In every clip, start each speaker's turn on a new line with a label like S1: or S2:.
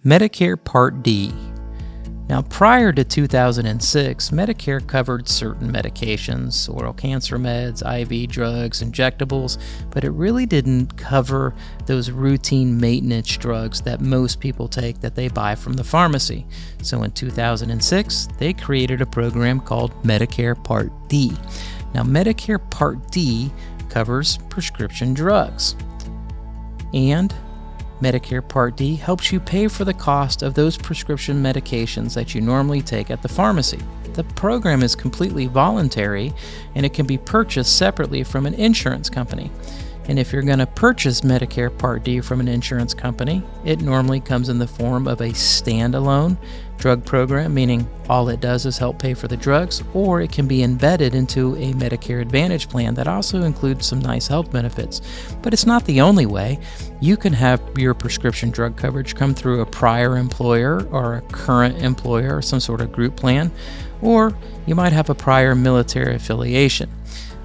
S1: Medicare Part D. Now, prior to 2006, Medicare covered certain medications, oral cancer meds, IV drugs, injectables, but it really didn't cover those routine maintenance drugs that most people take that they buy from the pharmacy. So in 2006, they created a program called Medicare Part D. Now, Medicare Part D covers prescription drugs, and Medicare Part D helps you pay for the cost of those prescription medications that you normally take at the pharmacy. The program is completely voluntary, and it can be purchased separately from an insurance company. And if you're going to purchase Medicare Part D from an insurance company, it normally comes in the form of a standalone drug program, meaning all it does is help pay for the drugs, or it can be embedded into a Medicare Advantage plan that also includes some nice health benefits. But it's not the only way. You can have your prescription drug coverage come through a prior employer or a current employer or some sort of group plan, or you might have a prior military affiliation.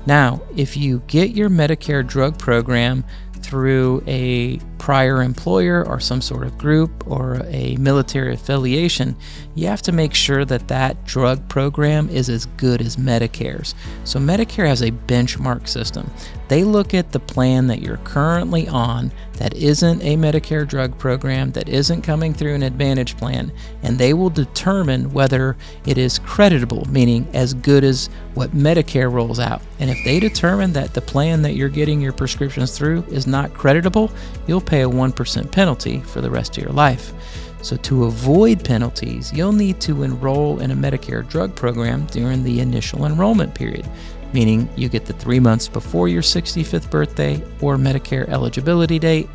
S1: Now, if you get your Medicare drug program through a prior employer or some sort of group or a military affiliation, you have to make sure that that drug program is as good as Medicare's. So Medicare has a benchmark system. They look at the plan that you're currently on that isn't a Medicare drug program, that isn't coming through an Advantage plan, and they will determine whether it is creditable, meaning as good as what Medicare rolls out. And if they determine that the plan that you're getting your prescriptions through is not creditable, you'll pay a 1% penalty for the rest of your life. So to avoid penalties, you'll need to enroll in a Medicare drug program during the initial enrollment period, meaning you get the 3 months before your 65th birthday or Medicare eligibility date,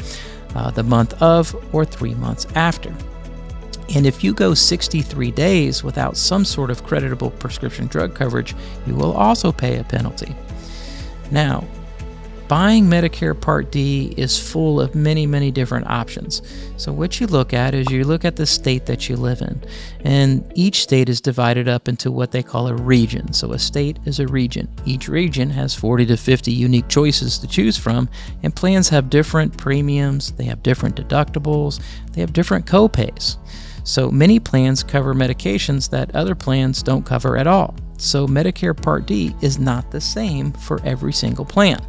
S1: the month of, or 3 months after. And if you go 63 days without some sort of creditable prescription drug coverage, you will also pay a penalty. Now, buying Medicare Part D is full of many, many different options. So what you look at is you look at the state that you live in. And each state is divided up into what they call a region. So a state is a region. Each region has 40 to 50 unique choices to choose from, and plans have different premiums, they have different deductibles, they have different co-pays. So many plans cover medications that other plans don't cover at all. So Medicare Part D is not the same for every single plan.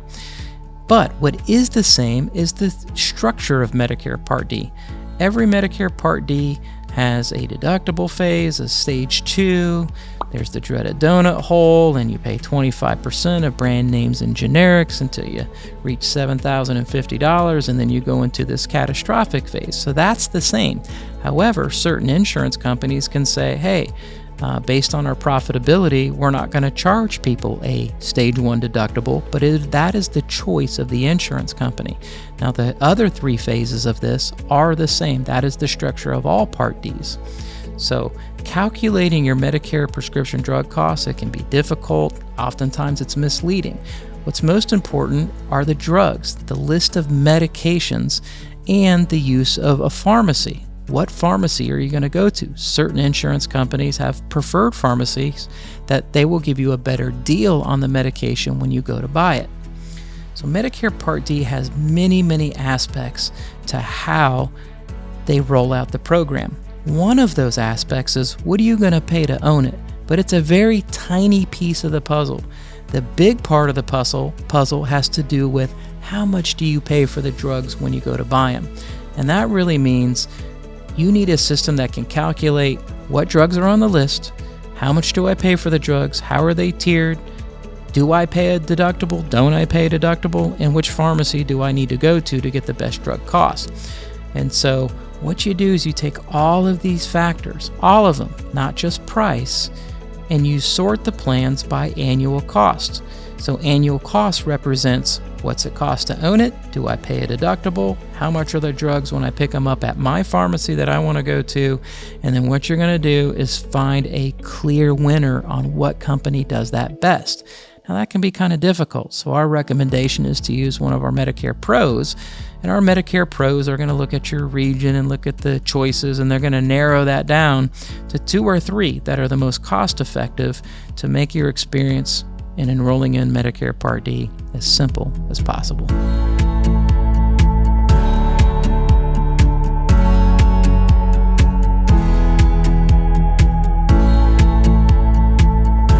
S1: But what is the same is the structure of Medicare Part D. Every Medicare Part D has a deductible phase, a stage 2, there's the dreaded donut hole, and you pay 25% of brand names and generics until you reach $7,050, and then you go into this catastrophic phase. So that's the same. However, certain insurance companies can say, hey, based on our profitability, we're not going to charge people a stage 1 deductible, but that is the choice of the insurance company. Now, the other 3 phases of this are the same. That is the structure of all Part Ds. So calculating your Medicare prescription drug costs, it can be difficult. Oftentimes it's misleading. What's most important are the drugs, the list of medications, and the use of a pharmacy. What pharmacy are you going to go to? Certain insurance companies have preferred pharmacies that they will give you a better deal on the medication when you go to buy it. So Medicare Part D has many, many aspects to how they roll out the program. One of those aspects is, what are you going to pay to own it? But it's a very tiny piece of the puzzle. The big part of the puzzle has to do with how much do you pay for the drugs when you go to buy them. And that really means you need a system that can calculate what drugs are on the list, how much do I pay for the drugs, how are they tiered, do I pay a deductible, don't I pay a deductible, and which pharmacy do I need to go to get the best drug cost. And so what you do is you take all of these factors, all of them, not just price, and you sort the plans by annual cost. So annual cost represents what's it cost to own it, do I pay a deductible, how much are the drugs when I pick them up at my pharmacy that I want to go to, and then what you're going to do is find a clear winner on what company does that best. Now that can be kind of difficult, so our recommendation is to use one of our Medicare Pros, and our Medicare Pros are going to look at your region and look at the choices, and they're going to narrow that down to 2 or 3 that are the most cost effective to make your experience in enrolling in Medicare Part D as simple as possible.